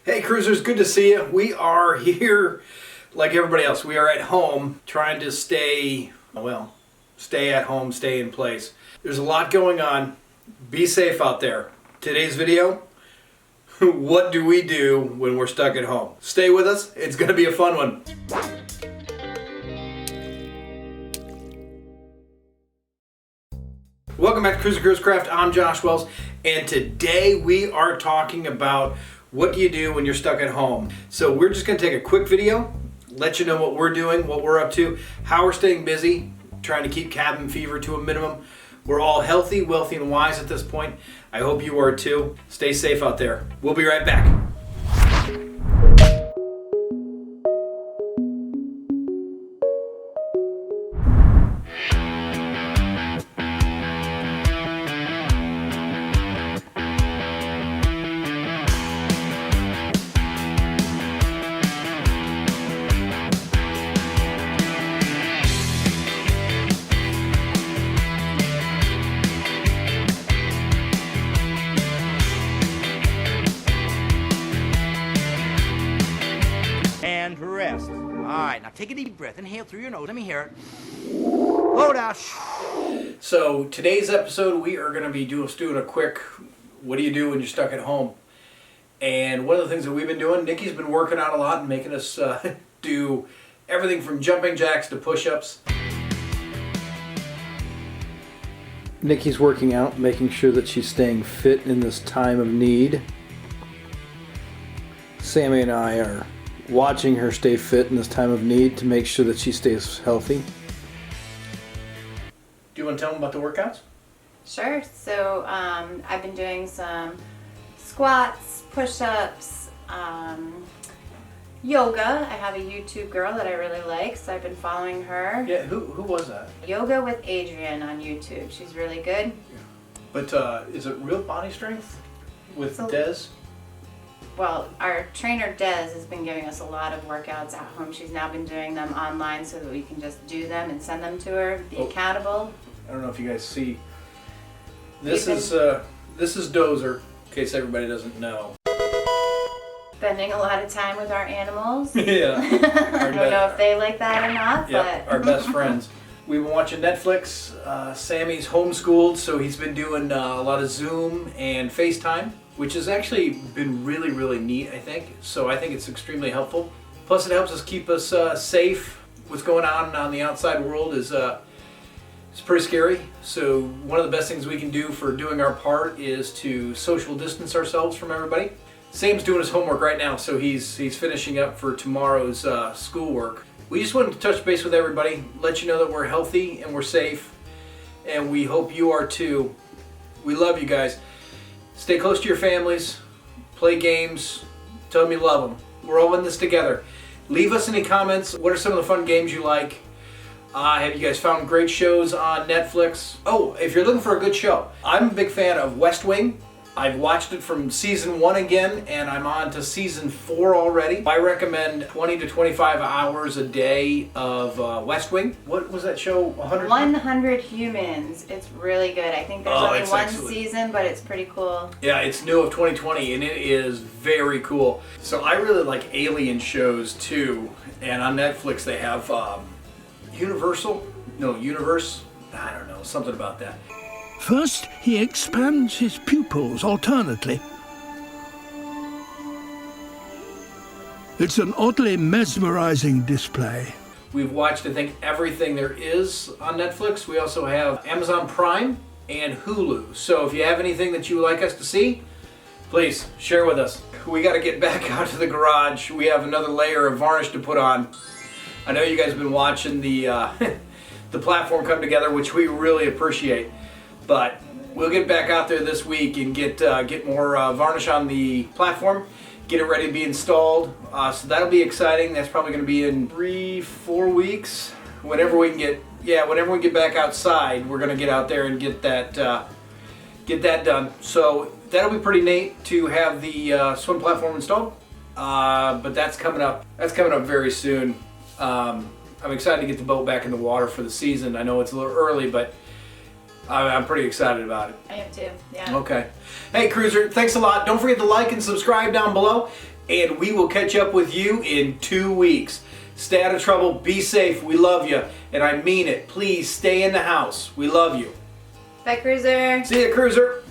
Hey cruisers, good to see you. We are here like everybody else. We are at home trying to stay at home, stay in place. There's a lot going on. Be safe out there. Today's video, what do we do when we're stuck at home? Stay with us. It's going to be a fun one. Welcome back to Chris Craft. I'm Josh Wells, and today we are talking about what do you do when you're stuck at home. So we're just going to take a quick video, let you know what we're doing, what we're up to, how we're staying busy, trying to keep cabin fever to a minimum. We're all healthy, wealthy, and wise at this point. I hope you are too. Stay safe out there. We'll be right back. And rest. All right, now take a deep breath. Inhale through your nose. Let me hear it. Load out. So today's episode, we are going to be doing a quick, what do you do when you're stuck at home? And one of the things that we've been doing, Nikki's been working out a lot and making us do everything from jumping jacks to push-ups. Nikki's working out, making sure that she's staying fit in this time of need. Sammy and I are watching her stay fit in this time of need to make sure that she stays healthy. Do you want to tell them about the workouts? Sure. So I've been doing some squats, push-ups, yoga. I have a YouTube girl that I really like, so I've been following her. Yeah, who was that? Yoga with Adrian on YouTube. She's really good. But is it real body strength with So- Des? Well, our trainer Des has been giving us a lot of workouts at home. She's now been doing them online so that we can just do them and send them to her, be accountable. I don't know if you guys see. This is Dozer, in case everybody doesn't know. Spending a lot of time with our animals. Yeah. I don't know if they like that or not, Yeah, but our best friends. We've been watching Netflix. Sammy's homeschooled, so he's been doing a lot of Zoom and FaceTime, which has actually been really, really neat, I think. So I think it's extremely helpful. Plus it helps us keep us safe. What's going on the outside world is it's pretty scary. So one of the best things we can do for doing our part is to social distance ourselves from everybody. Sam's doing his homework right now, so he's finishing up for tomorrow's schoolwork. We just wanted to touch base with everybody, let you know that we're healthy and we're safe, and we hope you are too. We love you guys. Stay close to your families, play games, tell them you love them. We're all in this together. Leave us any comments. What are some of the fun games you like? Have you guys found great shows on Netflix? Oh, if you're looking for a good show, I'm a big fan of West Wing. I've watched it from season 1 again, and I'm on to season 4 already. I recommend 20 to 25 hours a day of West Wing. What was that show? 100 Humans. It's really good. I think there's only one season, but it's pretty cool. Yeah, it's new of 2020, and it is very cool. So I really like alien shows too, and on Netflix they have Universe. I don't know, something about that. First, he expands his pupils alternately. It's an oddly mesmerizing display. We've watched, I think, everything there is on Netflix. We also have Amazon Prime and Hulu. So if you have anything that you would like us to see, please share with us. We got to get back out to the garage. We have another layer of varnish to put on. I know you guys have been watching the the platform come together, which we really appreciate. But we'll get back out there this week and get more varnish on the platform, get it ready to be installed. So that'll be exciting. That's probably going to be in 3-4 weeks. Whenever we get back outside, we're going to get out there and get that done. So that'll be pretty neat to have the swim platform installed. But that's coming up. That's coming up very soon. I'm excited to get the boat back in the water for the season. I know it's a little early, but I'm pretty excited about it. I am too, yeah. Okay. Hey, Cruiser, thanks a lot. Don't forget to like and subscribe down below. and we will catch up with you in 2 weeks. Stay out of trouble, be safe, we love you, and I mean it. Please stay in the house. We love you. Bye, Cruiser. See ya, Cruiser.